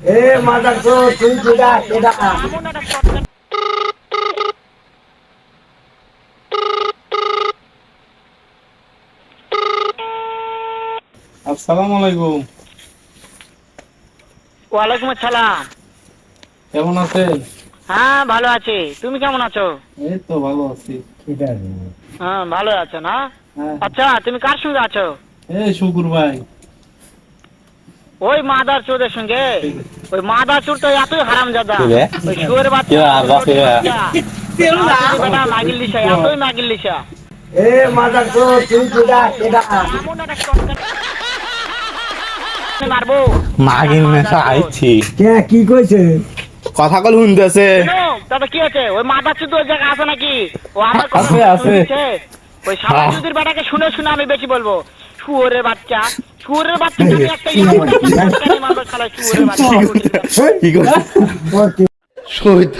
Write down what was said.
A mother তো তুই যেটা এটা আসসালামু আলাইকুম। ওয়ালাইকুম আসসালাম। কেমন আছেন? হ্যাঁ ভালো আছি, তুমি কেমন আছো? এই তো ভালো আছি। হ্যাঁ ভালো আছো না? হ্যাঁ, আচ্ছা তুমি কার সঙ্গে আছো? এই শুকুর ভাই। ওই মাদার চোরের সঙ্গে? ওই মাদার চোর তো এতই হারামজাদা, কিরে? ওই শুয়োর বাচ্চা, কিরা, বাকিরা? বেটা মাগির লিসা, এতই মাগির লিসা। এ মাদার তো তুই যেটা এটা এমন একটা চটকানি মারবো। মাগির নেশা আইছি। কে কি কইছে? কথা কল শুনতেছে। শোনো, তবে কি আছে? ওই মাদার চোর ওই জায়গায় আছে নাকি? ও আমার কথা আছে, আছে। শুনছে। ওই সাদা চুদির বেটাকে শুনে শুনে আমি বেশি বলবো। শুয়োরের বাচ্চা, শুয়োরের বাচ্চা, আমি একটা এমন একটা চটকানি মারবো শালা শুয়োরের বাচ্চা। কি করে? ওর কি শহীদ